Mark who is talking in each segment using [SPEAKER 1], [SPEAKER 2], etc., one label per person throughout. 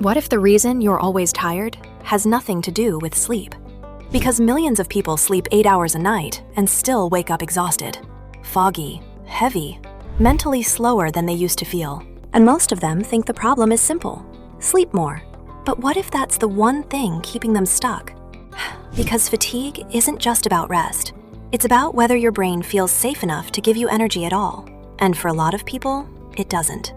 [SPEAKER 1] What if the reason you're always tired has nothing to do with sleep? Because millions of people sleep 8 hours a night and still wake up exhausted, foggy, heavy, mentally slower than they used to feel. And most of them think the problem is simple: sleep more. But what if that's the one thing keeping them stuck? Because fatigue isn't just about rest. It's about whether your brain feels safe enough to give you energy at all. And for a lot of people, it doesn't.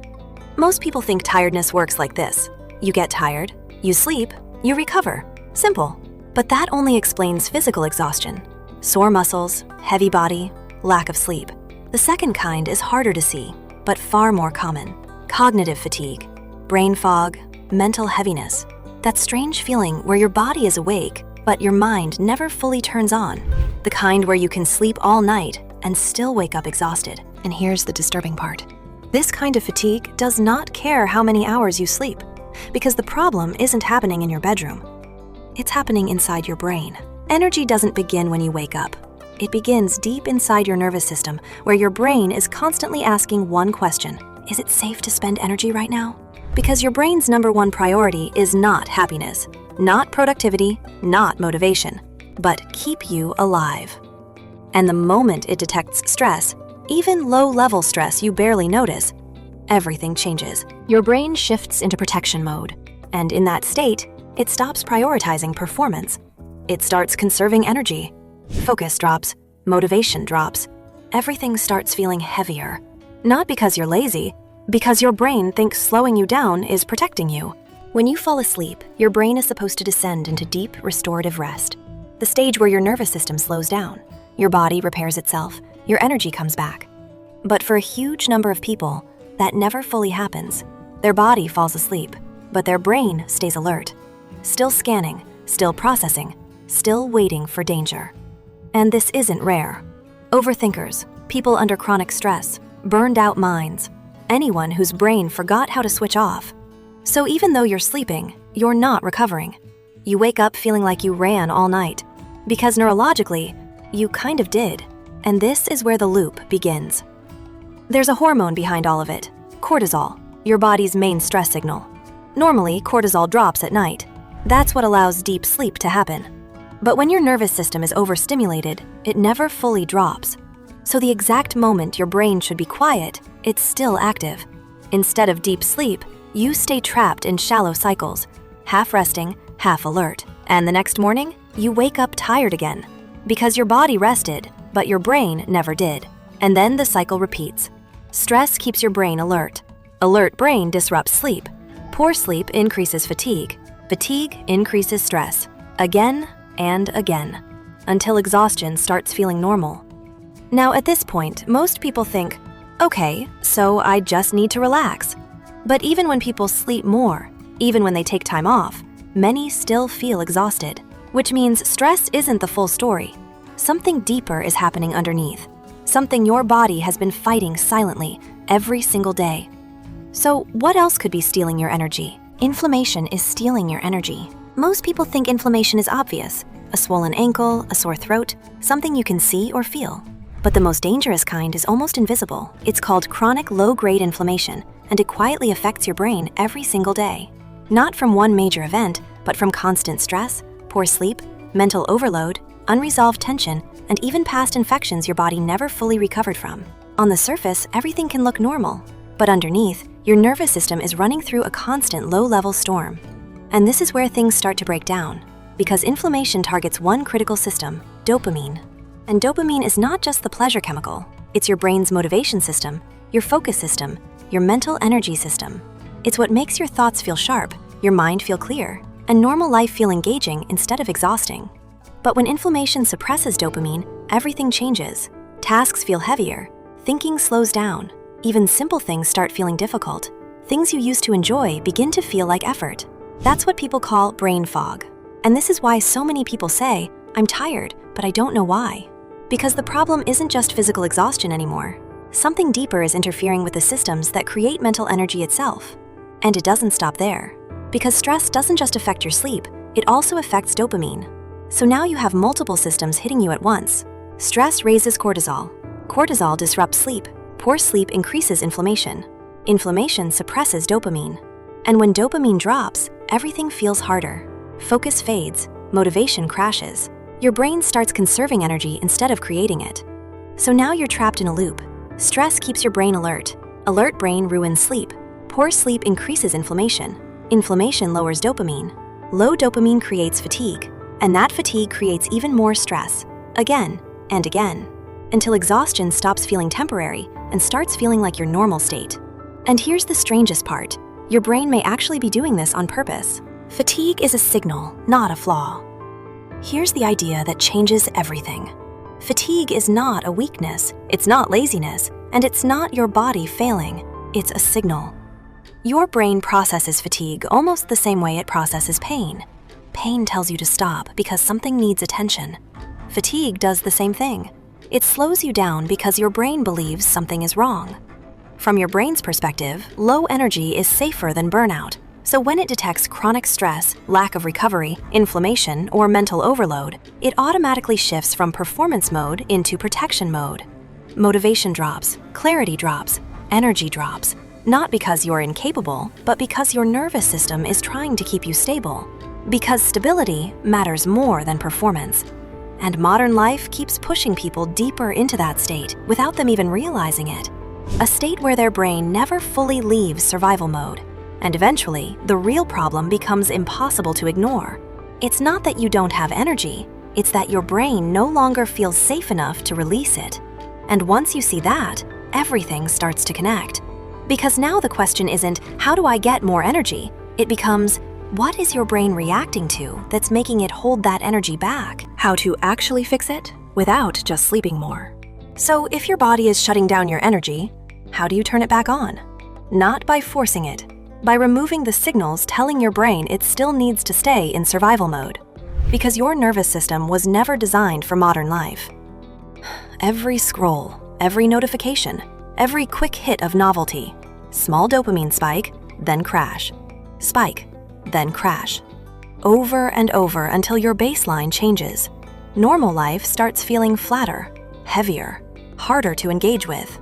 [SPEAKER 1] Most people think tiredness works like this. You get tired, you sleep, you recover. Simple. But that only explains physical exhaustion: sore muscles, heavy body, lack of sleep. The second kind is harder to see, but far more common: cognitive fatigue, brain fog, mental heaviness. That strange feeling where your body is awake, but your mind never fully turns on. The kind where you can sleep all night and still wake up exhausted. And here's the disturbing part. This kind of fatigue does not care how many hours you sleep, because the problem isn't happening in your bedroom. It's happening inside your brain. Energy doesn't begin when you wake up. It begins deep inside your nervous system, where your brain is constantly asking one question: is it safe to spend energy right now? Because your brain's number one priority is not happiness, not productivity, not motivation, but keep you alive. And the moment it detects stress, even low-level stress you barely notice, everything changes. Your brain shifts into protection mode, and in that state, it stops prioritizing performance. It starts conserving energy. Focus drops, motivation drops. Everything starts feeling heavier. Not because you're lazy, because your brain thinks slowing you down is protecting you. When you fall asleep, your brain is supposed to descend into deep, restorative rest, the stage where your nervous system slows down, your body repairs itself, your energy comes back. But for a huge number of people, that never fully happens. Their body falls asleep, but their brain stays alert, still scanning, still processing, still waiting for danger. And this isn't rare. Overthinkers, people under chronic stress, burned out minds, anyone whose brain forgot how to switch off. So even though you're sleeping, you're not recovering. You wake up feeling like you ran all night, because neurologically, you kind of did. And this is where the loop begins. There's a hormone behind all of it: cortisol, your body's main stress signal. Normally, cortisol drops at night. That's what allows deep sleep to happen. But when your nervous system is overstimulated, it never fully drops. So the exact moment your brain should be quiet, it's still active. Instead of deep sleep, you stay trapped in shallow cycles, half resting, half alert. And the next morning, you wake up tired again, because your body rested, but your brain never did. And then the cycle repeats. Stress keeps your brain alert. Alert brain disrupts sleep. Poor sleep increases fatigue. Fatigue increases stress. Again and again, until exhaustion starts feeling normal. Now at this point, most people think, okay, so I just need to relax. But even when people sleep more, even when they take time off, many still feel exhausted, which means stress isn't the full story. Something deeper is happening underneath, something your body has been fighting silently every single day. So what else could be stealing your energy? Inflammation is stealing your energy. Most people think inflammation is obvious: a swollen ankle, a sore throat, something you can see or feel. But the most dangerous kind is almost invisible. It's called chronic low-grade inflammation, and it quietly affects your brain every single day. Not from one major event, but from constant stress, poor sleep, mental overload, unresolved tension, and even past infections your body never fully recovered from. On the surface, everything can look normal, but underneath, your nervous system is running through a constant low-level storm. And this is where things start to break down, because inflammation targets one critical system: dopamine. And dopamine is not just the pleasure chemical. It's your brain's motivation system, your focus system, your mental energy system. It's what makes your thoughts feel sharp, your mind feel clear, and normal life feel engaging instead of exhausting. But when inflammation suppresses dopamine, everything changes. Tasks feel heavier, thinking slows down, even simple things start feeling difficult. Things you used to enjoy begin to feel like effort. That's what people call brain fog. And this is why so many people say, I'm tired, but I don't know why. Because the problem isn't just physical exhaustion anymore. Something deeper is interfering with the systems that create mental energy itself. And it doesn't stop there. Because stress doesn't just affect your sleep, it also affects dopamine. So now you have multiple systems hitting you at once. Stress raises cortisol. Cortisol disrupts sleep. Poor sleep increases inflammation. Inflammation suppresses dopamine. And when dopamine drops, everything feels harder. Focus fades, motivation crashes. Your brain starts conserving energy instead of creating it. So now you're trapped in a loop. Stress keeps your brain alert. Alert brain ruins sleep. Poor sleep increases inflammation. Inflammation lowers dopamine. Low dopamine creates fatigue. And that fatigue creates even more stress, again and again, until exhaustion stops feeling temporary and starts feeling like your normal state. And here's the strangest part. Your brain may actually be doing this on purpose. Fatigue is a signal, not a flaw. Here's the idea that changes everything. Fatigue is not a weakness, it's not laziness, and it's not your body failing. It's a signal. Your brain processes fatigue almost the same way it processes pain. Pain tells you to stop because something needs attention. Fatigue does the same thing. It slows you down because your brain believes something is wrong. From your brain's perspective, low energy is safer than burnout. So when it detects chronic stress, lack of recovery, inflammation, or mental overload, it automatically shifts from performance mode into protection mode. Motivation drops, clarity drops, energy drops, not because you're incapable, but because your nervous system is trying to keep you stable. Because stability matters more than performance. And modern life keeps pushing people deeper into that state without them even realizing it. A state where their brain never fully leaves survival mode. And eventually, the real problem becomes impossible to ignore. It's not that you don't have energy, it's that your brain no longer feels safe enough to release it. And once you see that, everything starts to connect. Because now the question isn't, how do I get more energy? It becomes, what is your brain reacting to that's making it hold that energy back? How to actually fix it without just sleeping more. So if your body is shutting down your energy, how do you turn it back on? Not by forcing it, by removing the signals telling your brain it still needs to stay in survival mode. Because your nervous system was never designed for modern life. Every scroll, every notification, every quick hit of novelty, small dopamine spike, then crash. Spike, then crash. Over and over until your baseline changes. Normal life starts feeling flatter, heavier, harder to engage with.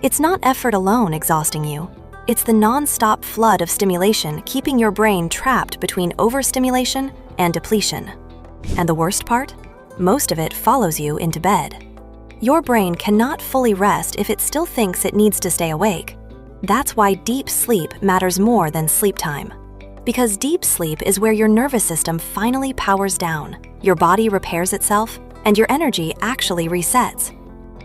[SPEAKER 1] It's not effort alone exhausting you. It's the non-stop flood of stimulation keeping your brain trapped between overstimulation and depletion. And the worst part? Most of it follows you into bed. Your brain cannot fully rest if it still thinks it needs to stay awake. That's why deep sleep matters more than sleep time. Because deep sleep is where your nervous system finally powers down, your body repairs itself, and your energy actually resets.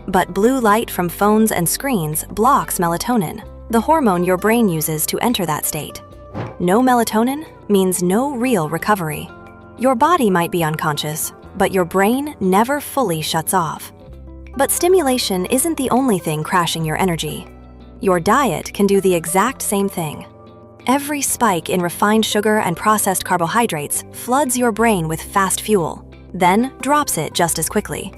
[SPEAKER 1] But blue light from phones and screens blocks melatonin, the hormone your brain uses to enter that state. No melatonin means no real recovery. Your body might be unconscious, but your brain never fully shuts off. But stimulation isn't the only thing crashing your energy. Your diet can do the exact same thing. Every spike in refined sugar and processed carbohydrates floods your brain with fast fuel, then drops it just as quickly.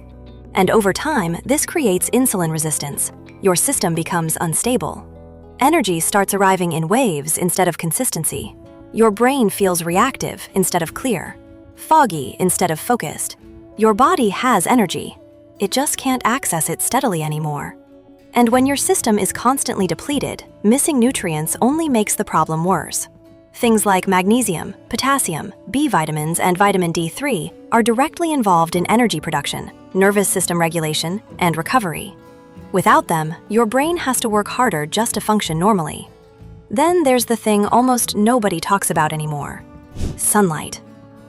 [SPEAKER 1] And over time, this creates insulin resistance. Your system becomes unstable. Energy starts arriving in waves instead of consistency. Your brain feels reactive instead of clear, foggy instead of focused. Your body has energy. It just can't access it steadily anymore. And when your system is constantly depleted, missing nutrients only makes the problem worse. Things like magnesium, potassium, B vitamins, and vitamin D3 are directly involved in energy production, nervous system regulation, and recovery. Without them, your brain has to work harder just to function normally. Then there's the thing almost nobody talks about anymore: sunlight.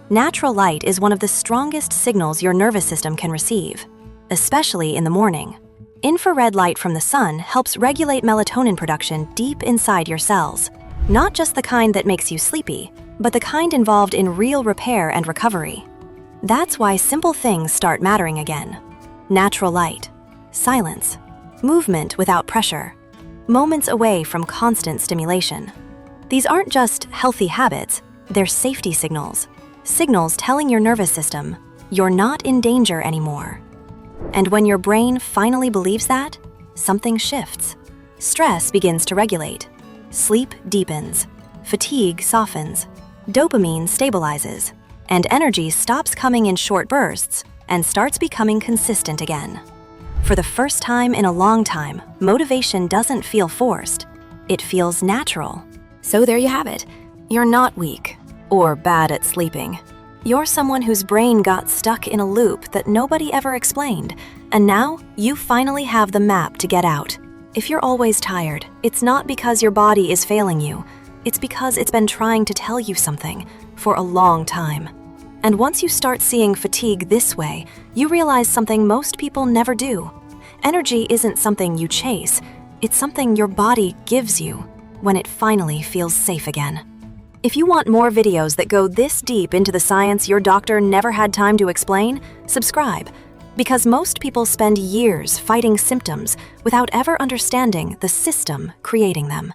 [SPEAKER 1] Natural light is one of the strongest signals your nervous system can receive, especially in the morning. Infrared light from the sun helps regulate melatonin production deep inside your cells. Not just the kind that makes you sleepy, but the kind involved in real repair and recovery. That's why simple things start mattering again. Natural light, silence, movement without pressure, moments away from constant stimulation. These aren't just healthy habits, they're safety signals. Signals telling your nervous system, you're not in danger anymore. And when your brain finally believes that, something shifts. Stress begins to regulate. Sleep deepens. Fatigue softens. Dopamine stabilizes. And energy stops coming in short bursts and starts becoming consistent again. For the first time in a long time, motivation doesn't feel forced. It feels natural. So there you have it. You're not weak. or bad at sleeping. You're someone whose brain got stuck in a loop that nobody ever explained, and now you finally have the map to get out. If you're always tired, it's not because your body is failing you. It's because it's been trying to tell you something for a long time. And once you start seeing fatigue this way, you realize something most people never do. Energy isn't something you chase, it's something your body gives you when it finally feels safe again. If you want more videos that go this deep into the science your doctor never had time to explain, subscribe. Because most people spend years fighting symptoms without ever understanding the system creating them.